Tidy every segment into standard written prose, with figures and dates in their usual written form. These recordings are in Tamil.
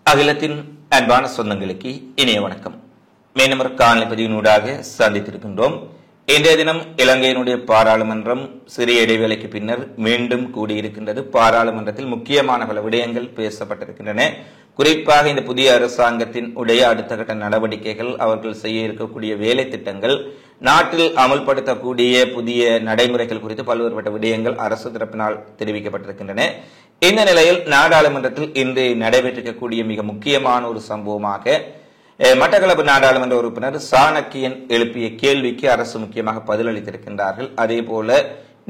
அகிலத்தின் அன்பான சொந்தங்களுக்கு இனிய வணக்கம். மீண்டும் காணொலி பதிவினூடாக சந்தித்திருக்கின்றோம். இன்றைய தினம் இலங்கையினுடைய பாராளுமன்றம் சிறிய இடைவேளைக்கு பின்னர் மீண்டும் கூடியிருக்கின்றது. பாராளுமன்றத்தில் முக்கியமான பல விடயங்கள் பேசப்பட்டிருக்கின்றன. குறிப்பாக இந்த புதிய அரசாங்கத்தின் உடைய அடுத்த கட்ட நடவடிக்கைகள், அவர்கள் செய்ய இருக்கக்கூடிய வேலை திட்டங்கள், நாட்டில் அமல்படுத்தக்கூடிய புதிய நடைமுறைகள் குறித்து பல்வேறுபட்ட விடயங்கள் அரசு தரப்பினால் தெரிவிக்கப்பட்டிருக்கின்றன. இந்த நிலையில் நாடாளுமன்றத்தில் இன்று நடைபெற்றிருக்கக்கூடிய மிக முக்கியமான ஒரு சம்பவமாக மட்டக்களப்பு நாடாளுமன்ற உறுப்பினர் சாணக்கியன் எழுப்பிய கேள்விக்கு அரசு முக்கியமாக பதிலளித்திருக்கின்றார்கள். அதே போல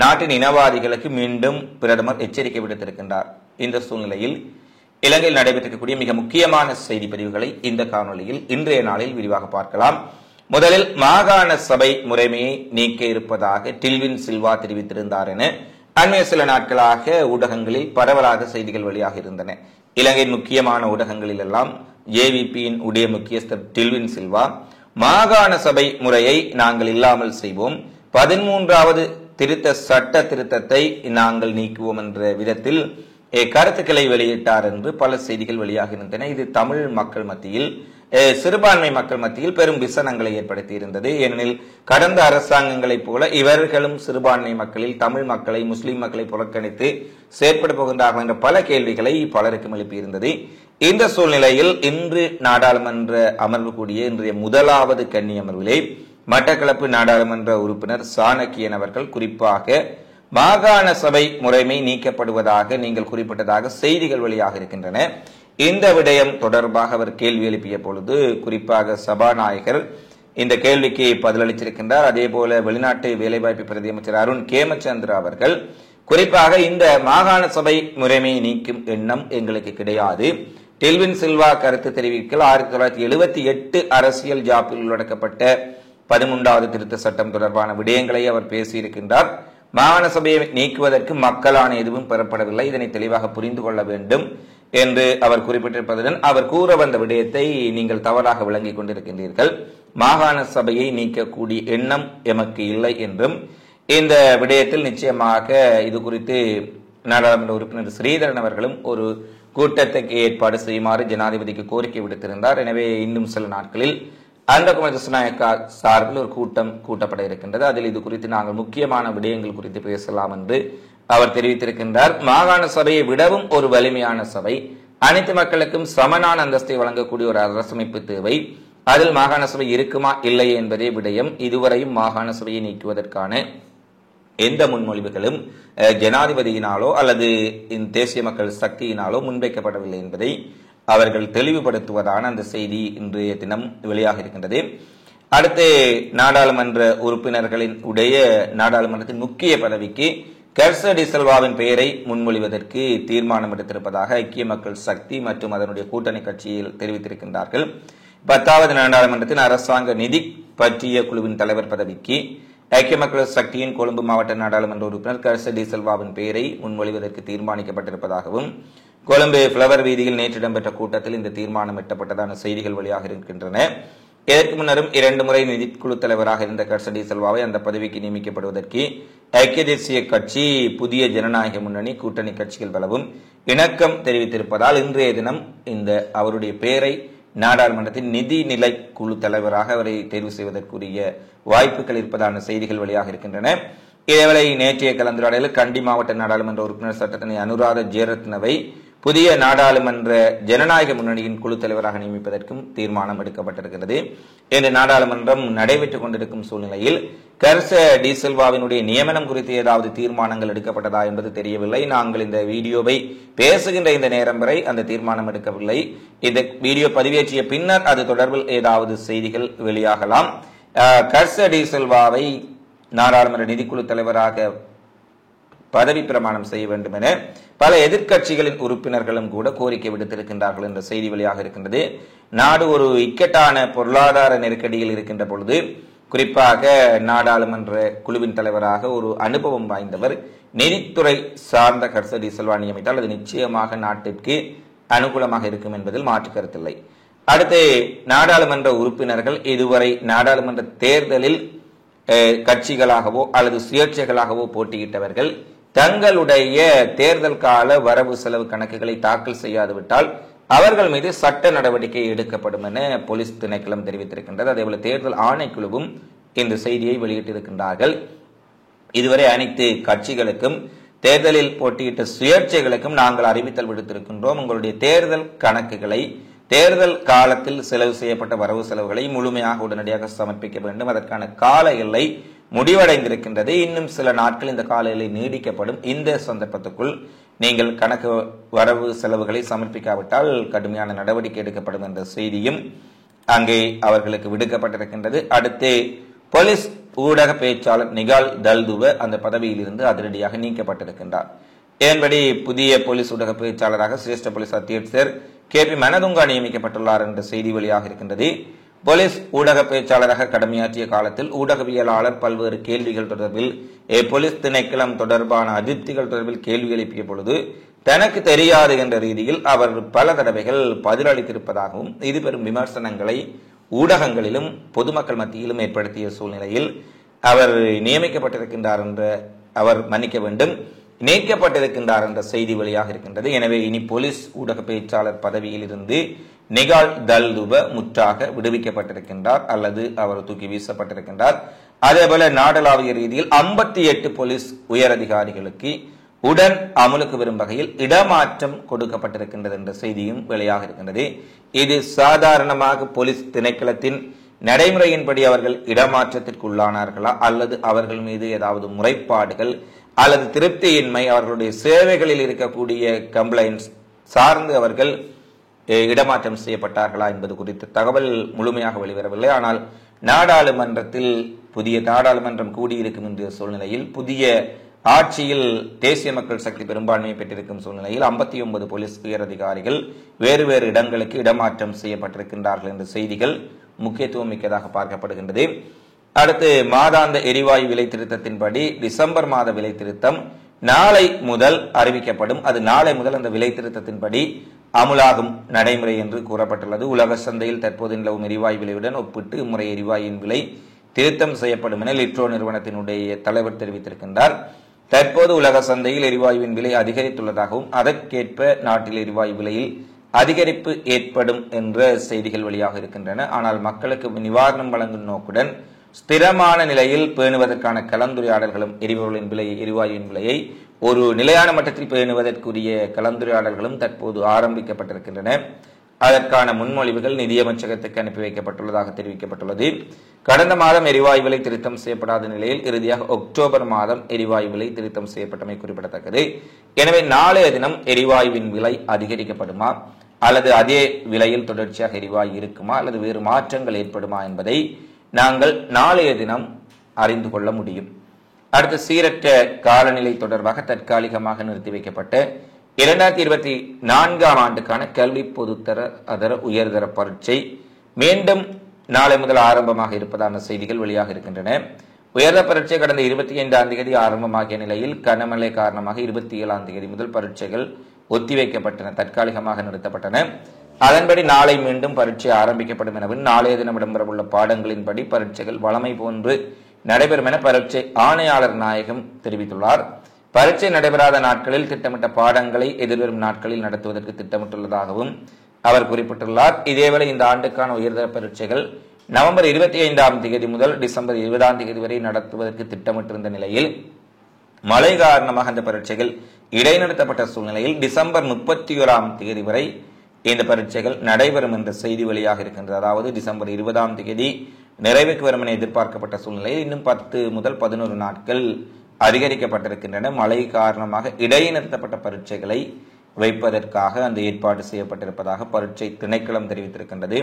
நாட்டின் இனவாதிகளுக்கு மீண்டும் பிரதமர் எச்சரிக்கை விடுத்திருக்கின்றார். இந்த சூழ்நிலையில் இலங்கையில் நடைபெற்றிருக்கக்கூடிய மிக முக்கியமான செய்தி பதிவுகளை இந்த காணொலியில் இன்றைய நாளில் விரிவாக பார்க்கலாம். முதலில் மாகாண சபை முறைமையை நீக்க இருப்பதாக டில்வின் சில்வா தெரிவித்திருந்தார் என அண்மைய சில நாட்களாக ஊடகங்களில் பரவலாக செய்திகள் வெளியாக இருந்தன. இலங்கையின் முக்கியமான ஊடகங்களில் எல்லாம் ஜேவிபியின் உடைய முக்கியஸ்தர் டில்வின் சில்வா மாகாண சபை முறையை நாங்கள் இல்லாமல் செய்வோம், 13வது திருத்த சட்ட திருத்தத்தை நாங்கள் நீக்குவோம் என்ற விதத்தில் கருத்துக்களை வெளியிட்டார் என்று பல செய்திகள் வெளியாக இருந்தன. இது தமிழ் மக்கள் மத்தியில், சிறுபான்மை மக்கள் மத்தியில் பெரும் விசனங்களை ஏற்படுத்தி இருந்தது. ஏனெனில் கடந்த அரசாங்கங்களைப் போல இவர்களும் சிறுபான்மை மக்களில் தமிழ் மக்களை, முஸ்லிம் மக்களை புறக்கணித்து செயற்பட போகின்றார்கள் என்ற பல கேள்விகளை பலருக்கும் எழுப்பியிருந்தது. இந்த சூழ்நிலையில் இன்று நாடாளுமன்ற அமர்வு கூடிய இன்றைய முதலாவது கன்னி அமர்விலே மட்டக்களப்பு நாடாளுமன்ற உறுப்பினர் சாணக்கியன் அவர்கள் குறிப்பாக மாகாண சபை முறைமை நீக்கப்படுவதாக நீங்கள் குறிப்பிட்டதாக செய்திகள் வெளியாக இருக்கின்றன. இந்த விடயம் தொடர்பாக அவர் கேள்வி எழுப்பிய பொழுது குறிப்பாக சபாநாயகர் இந்த கேள்விக்கு பதிலளித்திருக்கின்றார். அதே போல வெளிநாட்டு வேலைவாய்ப்பு பிரதி அமைச்சர் அருண் கேமச்சந்திர அவர்கள் குறிப்பாக இந்த மாகாண சபை முறைமையை நீக்கும் எண்ணம் எங்களுக்கு கிடையாது. டில்வின் சில்வா கருத்து தெரிவிக்கல் 1978 அரசியல் ஜாப்பில் உள்ளடக்கப்பட்ட 13வது திருத்த சட்டம் தொடர்பான விடயங்களை அவர் பேசியிருக்கின்றார். மாகாண சபையை நீக்குவதற்கு மக்களான எதுவும் பெறப்படவில்லை, இதனை தெளிவாக புரிந்து கொள்ள வேண்டும் என்று அவர் குறிப்பிட்டிருப்பதுடன் அவர் கூற வந்த விடயத்தை நீங்கள் தவறாக விளங்கிக் கொண்டிருக்கின்றீர்கள். மாகாண சபையை நீக்கக்கூடிய எண்ணம் எமக்கு இல்லை என்றும், இந்த விடயத்தில் நிச்சயமாக இது குறித்து நாடாளுமன்ற உறுப்பினர் ஸ்ரீதரன் அவர்களும் ஒரு கூட்டத்துக்கு ஏற்பாடு செய்யுமாறு ஜனாதிபதிக்கு கோரிக்கை விடுத்திருந்தார். எனவே இன்னும் சில நாட்களில் அந்த குமாரநாயக்கா சார்பில் ஒரு கூட்டம் கூட்டப்பட இருக்கின்றது. அதில் இது குறித்து நாங்கள் முக்கியமான விடயங்கள் குறித்து பேசலாம் என்று அவர் தெரிவித்திருக்கின்றார். மாகாண சபையை விடவும் ஒரு வலிமையான சபை, அனைத்து மக்களுக்கும் சமனான அந்தஸ்தை வழங்கக்கூடிய ஒரு அரசமைப்பு தேவை. அதில் மாகாண சபை இருக்குமா இல்லை என்பதே விடயம். இதுவரையும் மாகாண சபையை நீக்குவதற்கான எந்த முன்மொழிவுகளும் ஜனாதிபதியினாலோ அல்லது தேசிய மக்கள் சக்தியினாலோ முன்வைக்கப்படவில்லை என்பதை அவர்கள் தெளிவுபடுத்துவதான அந்த செய்தி இன்றைய தினம் வெளியாக இருக்கின்றது. அடுத்து நாடாளுமன்ற உறுப்பினர்களின் உடைய நாடாளுமன்றத்தின் முக்கிய பதவிக்கு கர்ச டி சில்வாவின் பெயரை முன்மொழிவதற்கு தீர்மானம் எடுத்திருப்பதாக ஐக்கிய மக்கள் சக்தி மற்றும் அதனுடைய கூட்டணி கட்சியில் தெரிவித்திருக்கின்றார்கள். 10வது நாடாளுமன்றத்தின் அரசாங்க நிதி பற்றிய குழுவின் தலைவர் பதவிக்கு ஐக்கிய மக்கள் சக்தியின் கொழும்பு மாவட்ட நாடாளுமன்ற உறுப்பினர் கர்ச டி சில்வாவின் பெயரை முன்மொழிவதற்கு தீர்மானிக்கப்பட்டிருப்பதாகவும் கொழும்பு பிளவர் வீதியில் நேற்று இடம்பெற்ற கூட்டத்தில் இந்த தீர்மானம் எட்டப்பட்டதான செய்திகள் வெளியாக இருக்கின்றன. இதற்கு முன்னரும் 2 முறை நிதிக்குழு தலைவராக இருந்த கர்ச டி சில்வாவை அந்த பதவிக்கு நியமிக்கப்படுவதற்கு ஐக்கிய தேசிய கட்சி, புதிய ஜனநாயக முன்னணி, கூட்டணி கட்சிகள் பலவும் இணக்கம் தெரிவித்திருப்பதால் இன்றைய தினம் இந்த அவருடைய பெயரை நாடாளுமன்றத்தின் நிதி நிலை குழு தலைவராக அவரை தேர்வு செய்வதற்குரிய வாய்ப்புகள் இருப்பதான செய்திகள் வெளியாக இருக்கின்றன. இதேவேளை நேற்றைய கலந்துரையாடலில் கண்டி மாவட்ட நாடாளுமன்ற உறுப்பினர் சட்டத்தனை அனுராத ஜெயரத்னவை புதிய நாடாளுமன்ற ஜனநாயக முன்னணியின் குழு தலைவராக நியமிப்பதற்கும் தீர்மானம் எடுக்கப்பட்டிருக்கிறது. இன்று நாடாளுமன்றம் நடைபெற்றுக் கொண்டிருக்கும் சூழ்நிலையில் கர்ச டி சில்வாவினுடைய நியமனம் குறித்து ஏதாவது தீர்மானங்கள் எடுக்கப்பட்டதா என்பது தெரியவில்லை. நாங்கள் இந்த வீடியோவை பேசுகின்ற இந்த நேரம் வரை அந்த தீர்மானம் எடுக்கவில்லை. இந்த வீடியோ பதிவேற்றிய பின்னர் அது தொடர்பில் ஏதாவது செய்திகள் வெளியாகலாம். கர்ச டி சில்வாவை நாடாளுமன்ற நிதிக்குழு தலைவராக பதவி பிரமாணம் செய்ய வேண்டும் என பல எதிர்க்கட்சிகளின் உறுப்பினர்களும் கூட கோரிக்கை விடுத்திருக்கின்றார்கள் என்ற செய்தி வெளியாக இருக்கின்றது. நாடு ஒரு இக்கட்டான பொருளாதார நெருக்கடியில் இருக்கின்ற பொழுது குறிப்பாக நாடாளுமன்ற குழுவின் தலைவராக ஒரு அனுபவம் வாய்ந்தவர் நிதித்துறை சார்ந்த கர்ச டி சில்வா நியமித்தால் அது நிச்சயமாக நாட்டிற்கு அனுகூலமாக இருக்கும் என்பதில் மாற்று கருத்தில்லை. அடுத்து நாடாளுமன்ற உறுப்பினர்கள் இதுவரை நாடாளுமன்ற தேர்தலில் கட்சிகளாகவோ அல்லது சுயேட்சைகளாகவோ போட்டியிட்டவர்கள் தங்களுடைய தேர்தல் கால வரவு செலவு கணக்குகளை தாக்கல் செய்யாது விட்டால் அவர்கள் மீது சட்ட நடவடிக்கை எடுக்கப்படும் என போலீஸ் திணைக்களம் தெரிவித்திருக்கின்றது. அதேபோல தேர்தல் ஆணைக்குழுவும் இந்த செய்தியை வெளியிட்டிருக்கின்றார்கள். இதுவரை அனைத்து கட்சிகளுக்கும் தேர்தலில் போட்டியிட்ட சுயேட்சைகளுக்கும் நாங்கள் அறிவித்தல் விடுத்திருக்கின்றோம். உங்களுடைய தேர்தல் கணக்குகளை தேர்தல் காலத்தில் செலவு செய்யப்பட்ட வரவு செலவுகளை முழுமையாக உடனடியாக சமர்ப்பிக்க வேண்டும். அதற்கான கால எல்லை முடிவடைந்திருக்கின்றது. இன்னும் சில நாட்கள் இந்த கால எல்லை நீடிக்கப்படும். இந்த சந்தர்ப்பத்துக்குள் நீங்கள் கணக்கு வரவு செலவுகளை சமர்ப்பிக்காவிட்டால் கடுமையான நடவடிக்கை எடுக்கப்படும் என்ற செய்தியும் அங்கே அவர்களுக்கு விடுக்கப்பட்டிருக்கின்றது. அடுத்து போலீஸ் ஊடக பேச்சாளர் நிகால் தல்துவ அந்த பதவியில் இருந்து அதிரடியாக நீக்கப்பட்டிருக்கின்றார். இதன்படி புதிய போலீஸ் ஊடக பேச்சாளராக சிரேஷ்ட போலீஸ் அத்தியட்சர் KP மனதுங்கா நியமிக்கப்பட்டுள்ளார் என்ற செய்தி வெளியாக இருக்கின்றது. போலீஸ் ஊடக பேச்சாளராக கடமையாற்றிய காலத்தில் ஊடகவியலாளர் பல்வேறு கேள்விகள் தொடர்பில் போலீஸ் திணைக்களம் தொடர்பான அதிருப்திகள் தொடர்பில் கேள்வி எழுப்பிய பொழுது தனக்கு தெரியாது என்ற ரீதியில் அவர் பல தடவைகள் பதிலளித்திருப்பதாகவும் இது பெரும் விமர்சனங்களை ஊடகங்களிலும் பொதுமக்கள் மத்தியிலும் ஏற்படுத்திய சூழ்நிலையில் அவர் நியமிக்கப்பட்டிருக்கின்றார் என்ற அவர் மன்னிக்க வேண்டும் நீக்கப்பட்டிருக்கின்றார் என்ற செய்தி வெளியாக இருக்கின்றது. எனவே இனி போலீஸ் ஊடக பேச்சாளர் பதவியில் இருந்து நிகால் தல்துவ முற்றாக விடுவிக்கப்பட்டிருக்கின்றார் அல்லது அவர் தூக்கி வீசப்பட்டிருக்கின்றார். அதேபோல நாடளாவிய ரீதியில் 58 போலீஸ் உயரதிகாரிகளுக்கு உடன் அமலுக்கு வரும் வகையில் இடமாற்றம் கொடுக்கப்பட்டிருக்கின்றது என்ற செய்தியும் வெளியாக இருக்கின்றது. இது சாதாரணமாக போலீஸ் திணைக்களத்தின் நடைமுறையின்படி அவர்கள் இடமாற்றத்திற்கு உள்ளானார்களா அல்லது அவர்கள் மீது ஏதாவது முறைப்பாடுகள் அல்லது திருப்தியின்மை அவர்களுடைய சேவைகளில் இருக்கக்கூடிய கம்ப்ளைண்ட்ஸ் சார்ந்து அவர்கள் இடமாற்றம் செய்யப்பட்டார்களா என்பது குறித்த தகவல் முழுமையாக வெளிவரவில்லை. ஆனால் நாடாளுமன்றத்தில் புதிய நாடாளுமன்றம் கூடியிருக்கும் என்ற சூழ்நிலையில் புதிய ஆட்சியில் தேசிய மக்கள் சக்தி பெரும்பான்மையை பெற்றிருக்கும் சூழ்நிலையில் 59 போலீஸ் உயரதிகாரிகள் வேறு வேறு இடங்களுக்கு இடமாற்றம் செய்யப்பட்டிருக்கின்றார்கள் என்ற செய்திகள் முக்கியத்துவம் மிக்கதாக பார்க்கப்படுகின்றது. அடுத்து மாதாந்த எரிவாயு விலை திருத்தத்தின்படி டிசம்பர் மாத விலை திருத்தம் நாளை முதல் அறிவிக்கப்படும். அது நாளை முதல் அந்த விலை திருத்தத்தின்படி அமுலாகும் நடைமுறை என்று கூறப்பட்டுள்ளது. உலக சந்தையில் தற்போது நிலவும் எரிவாயு விலையுடன் ஒப்பிட்டு இம்முறை எரிவாயுவின் விலை திருத்தம் செய்யப்படும் என லிட்ரோ நிறுவனத்தினுடைய தலைவர் தெரிவித்திருக்கின்றார். தற்போது உலக சந்தையில் எரிவாயுவின் விலை அதிகரித்துள்ளதாகவும் அதற்கேற்ப நாட்டில் எரிவாயு விலையில் அதிகரிப்பு ஏற்படும் என்ற செய்திகள் வெளியாக இருக்கின்றன. ஆனால் மக்களுக்கு நிவாரணம் வழங்கும் நோக்குடன் ஸ்திரமான நிலையில் பேணுவதற்கான கலந்துரையாடல்களும் எரிவாயுவின் விலையை ஒரு நிலையான மட்டத்தில் பேணுவதற்குரிய கலந்துரையாடல்களும் தற்போது ஆரம்பிக்கப்பட்டிருக்கின்றன. அதற்கான முன்மொழிவுகள் நிதியமைச்சகத்துக்கு அனுப்பி வைக்கப்பட்டுள்ளதாக தெரிவிக்கப்பட்டுள்ளது. கடந்த மாதம் எரிவாயு விலை திருத்தம் செய்யப்படாத நிலையில் இறுதியாக அக்டோபர் மாதம் எரிவாயு விலை திருத்தம் செய்யப்பட்டமை குறிப்பிடத்தக்கது. எனவே நாளைய தினம் எரிவாயுவின் விலை அதிகரிக்கப்படுமா அல்லது அதே விலையில் தொடர்ச்சியாக எரிவாயு இருக்குமா அல்லது வேறு மாற்றங்கள் ஏற்படுமா என்பதை நாங்கள் நாளைய தினம் அறிந்து கொள்ள முடியும். அடுத்து சீரற்ற காலநிலை தொடர்பாக தற்காலிகமாக நிறுத்தி வைக்கப்பட்ட 2024ஆம் ஆண்டுக்கான கல்வி பொதுத்தர அதர உயர்தர பரீட்சை மீண்டும் நாளை முதல் ஆரம்பமாக இருப்பதான செய்திகள் வெளியாக இருக்கின்றன. உயர்தர பரீட்சை கடந்த 25ஆம் தேதி ஆரம்பமாகிய நிலையில் கனமழை காரணமாக 27ஆம் தேதி முதல் பரீட்சைகள் ஒத்திவைக்கப்பட்டன, தற்காலிகமாக நிறுத்தப்பட்டன. அதன்படி நாளை மீண்டும் பரீட்சை ஆரம்பிக்கப்படும் எனவும் நாளைய தினம் இடம்பெறவுள்ள பாடங்களின்படி பரீட்சைகள் வழமை போன்று நடைபெறும் என பரீட்சை ஆணையாளர் நாயகம் தெரிவித்துள்ளார். பரீட்சை நடைபெறாத நாட்களில் திட்டமிட்ட பாடங்களை எதிர்வரும் நாட்களில் நடத்துவதற்கு திட்டமிட்டுள்ளதாகவும் அவர் குறிப்பிட்டுள்ளார். இதேவேளை இந்த ஆண்டுக்கான உயர்தர பரீட்சைகள் நவம்பர் 25ஆம் தேதி முதல் டிசம்பர் 20ஆம் தேதி வரை நடத்துவதற்கு திட்டமிட்டிருந்த நிலையில் மழை காரணமாக அந்த பரீட்சைகள் இடைநிறுத்தப்பட்ட சூழ்நிலையில் டிசம்பர் 31ஆம் தேதி வரை இந்த பரீட்சைகள் நடைபெறும் என்ற செய்தி வெளியாக இருக்கின்றது. அதாவது டிசம்பர் 20ஆம் தேதி நிறைவுக்கு வரும் என எதிர்பார்க்கப்பட்ட சூழ்நிலையில் இன்னும் 10 முதல் 11 நாட்கள் அதிகரிக்கப்பட்டிருக்கின்றன. மழை காரணமாக இடைநிறுத்தப்பட்ட பரீட்சைகளை வைப்பதற்காக அந்த ஏற்பாடு செய்யப்பட்டிருப்பதாக பரீட்சை திணைக்களம் தெரிவித்திருக்கின்றது.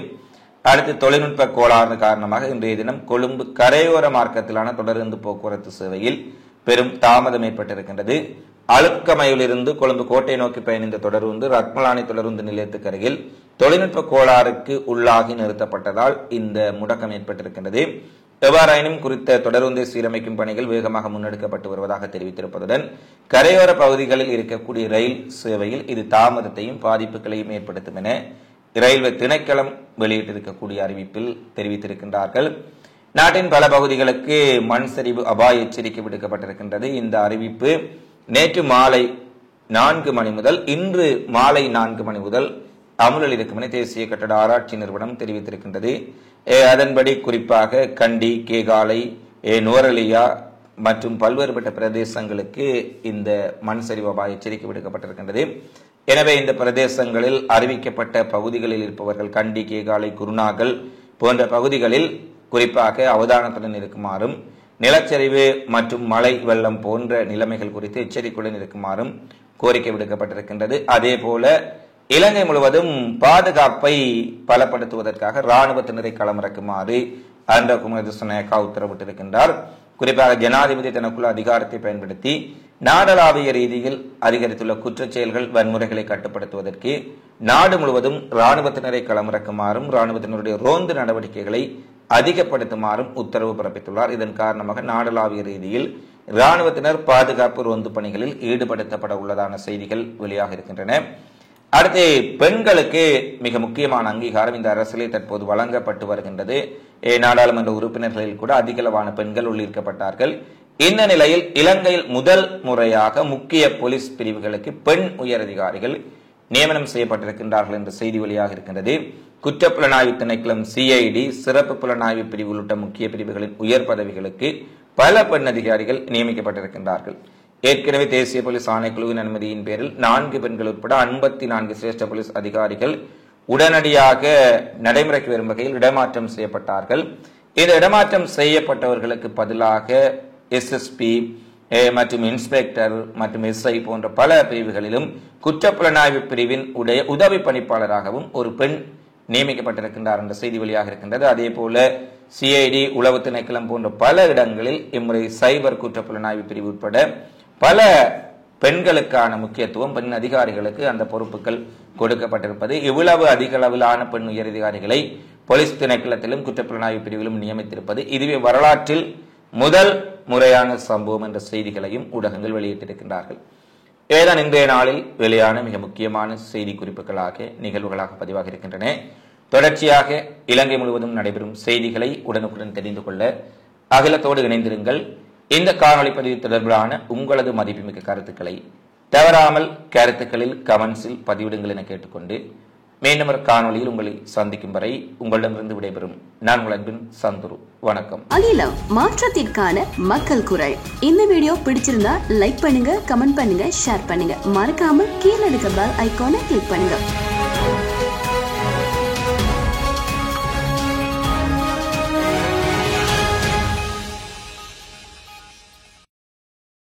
அடுத்து தொழில்நுட்ப கோளாறு காரணமாக இன்றைய தினம் கொழும்பு கரையோர மார்க்கத்திலான தொடருந்து போக்குவரத்து சேவையில் பெரும் தாமதம் ஏற்பட்டிருக்கின்றது. அழுக்கமையிலிருந்து கொழும்பு கோட்டை நோக்கி பயணித்த தொடருந்து ரத்மலானி தொடருந்து நிலையத்துக்கு அருகில் தொழில்நுட்ப கோளாறுக்கு உள்ளாகி நிறுத்தப்பட்டதால் இந்த முடக்கம் ஏற்பட்டிருக்கின்றது. எவ்வாறாயினும் குறித்த தொடருந்தை சீரமைக்கும் பணிகள் வேகமாக முன்னெடுக்கப்பட்டு வருவதாக தெரிவித்திருப்பதுடன் கரையோர பகுதிகளில் இருக்கக்கூடிய ரயில் சேவையில் இது தாமதத்தையும் பாதிப்புகளையும் ஏற்படுத்தும் என ரயில்வே திணைக்களம் வெளியிட்டிருக்கக்கூடிய அறிவிப்பில் தெரிவித்திருக்கின்றார்கள். நாட்டின் பல பகுதிகளுக்கு மண் சரிவு அபாய எச்சரிக்கை விடுக்கப்பட்டிருக்கின்றது. இந்த அறிவிப்பு நேற்று மாலை 4 மணி முதல் இன்று மாலை 4 மணி முதல் அமுலில் இருக்கும் என தேசிய கட்டட ஆராய்ச்சி நிறுவனம் தெரிவித்திருக்கின்றது. அதன்படி குறிப்பாக கண்டி, கேகாலை, நுவரெலியா மற்றும் பல்வேறுபட்ட பிரதேசங்களுக்கு இந்த மண் சரிவு அபாய எச்சரிக்கை விடுக்கப்பட்டிருக்கின்றது. எனவே இந்த பிரதேசங்களில் அறிவிக்கப்பட்ட பகுதிகளில் இருப்பவர்கள் கண்டி, கேகாலை, குருநாகல் போன்ற பகுதிகளில் குறிப்பாக அவதானத்துடன் இருக்குமாறும், நிலச்சரிவு மற்றும் மழை வெள்ளம் போன்ற நிலைமைகள் குறித்து எச்சரிக்கையுடன் இருக்குமாறும் கோரிக்கை விடுக்கப்பட்டிருக்கின்றது. அதே போல இலங்கை முழுவதும் பாதுகாப்பை பலப்படுத்துவதற்காக இராணுவத்தினரை களமிறக்குமாறு அன்ர குமார திஸ்ஸநாயக்கா உத்தரவிட்டிருக்கின்றார். குறிப்பாக ஜனாதிபதி தனக்குள்ள அதிகாரத்தை பயன்படுத்தி நாடளாவிய ரீதியில் அதிகரித்துள்ள குற்றச் செயல்கள், வன்முறைகளை கட்டுப்படுத்துவதற்கு நாடு முழுவதும் இராணுவத்தினரை களமிறக்குமாறும் இராணுவத்தினருடைய ரோந்து நடவடிக்கைகளை அதிகப்படுத்துமாறும் உத்தரவு பிறப்பித்துள்ளார். இதன் காரணமாக நாடளாவிய ரீதியில் இராணுவத்தினர் பாதுகாப்பு ரோந்து பணிகளில் ஈடுபடுத்தப்பட உள்ளதான செய்திகள் வெளியாக இருக்கின்றன. அடுத்து, பெண்களுக்கு மிக முக்கியமான அங்கீகாரம் இந்த அரசிலே தற்போது வழங்கப்பட்டு வருகின்றது. நாடாளுமன்ற உறுப்பினர்களில் கூட அதிகளவான பெண்கள் உள்ளிருக்கப்பட்டார்கள். இந்த நிலையில் இலங்கையில் முதல் முறையாக முக்கிய போலீஸ் பிரிவுகளுக்கு பெண் உயரதிகாரிகள் நியமனம் செய்யப்பட்டிருக்கின்றார்கள் என்ற செய்தி வெளியாக இருக்கின்றது. குற்றப்புலனாய்வு திணைக்களம், CID, சிறப்பு புலனாய்வு பிரிவு உள்ளிட்ட முக்கிய பிரிவுகளின் உயர் பதவிகளுக்கு பல பெண் அதிகாரிகள் நியமிக்கப்பட்டிருக்கின்றார்கள். ஏற்கனவே தேசிய போலீஸ் ஆணைக்குழுவின் அனுமதியின் பேரில் 4 பெண்கள் உட்பட 54 சிரேஷ்ட போலீஸ் அதிகாரிகள் உடனடியாக நடைமுறைக்கு வரும் வகையில் இடமாற்றம் செய்யப்பட்டார்கள். இந்த இடமாற்றம் செய்யப்பட்டவர்களுக்கு பதிலாக SSP மற்றும் இன்ஸ்பெக்டர் மற்றும் SI போன்ற பல பிரிவுகளிலும் குற்றப்புலனாய்வு பிரிவின் உடைய உதவி பணிப்பாளராகவும் ஒரு பெண் நியமிக்கப்பட்டிருக்கின்றார் என்ற செய்தி வெளியாக இருக்கின்றது. அதே போல CID, உளவு திணைக்களம் போன்ற பல இடங்களில் இம்முறை சைபர் குற்றப்புலனாய்வு பிரிவு உட்பட பல பெண்களுக்கான முக்கியத்துவம், பெண் அதிகாரிகளுக்கு அந்த பொறுப்புகள் கொடுக்கப்பட்டிருப்பது, இவ்வளவு அதிக அளவிலான பெண் உயரதிகாரிகளை போலீஸ் திணைக்களத்திலும் குற்றப்புலனாய்வு பிரிவிலும் நியமித்திருப்பது இதுவே வரலாற்றில் முதல் முறையான சம்பவம் என்ற செய்திகளையும் ஊடகங்கள் வெளியிட்டிருக்கின்றார்கள். இவைதான் இன்றைய நாளில் வெளியான மிக முக்கியமான செய்தி குறிப்புகளாக நிகழ்வுகளாக பதிவாக இருக்கின்றன. தொடர்ச்சியாக இலங்கை முழுவதும் நடைபெறும் செய்திகளை உடனுக்குடன் தெரிந்து கொள்ள அகிலத்தோடு இணைந்திருங்கள். இந்த காணொளி பதிவு தொடர்பிலான உங்களது மதிப்புமிக்க கருத்துக்களை தவறாமல் கருத்துக்களில் கமெண்ட்ஸில் பதிவிடுங்கள் என கேட்டுக்கொண்டு மீண்டும் ஒரு காணொளியில் உங்களை சந்திக்கும் வரை உங்களிடமிருந்து விடைபெறும் நான் உங்கள் அன்பின் சந்துரு. வணக்கம். அகிலம் மாற்றத்திற்கான மக்கள் குரல். இந்த வீடியோ பிடிச்சிருந்தா லைக் பண்ணுங்க, கமெண்ட் பண்ணுங்க, ஷேர் பண்ணுங்க. மறக்காம கீழே இருக்க பெல் ஐகானை கிளிக் பண்ணுங்க.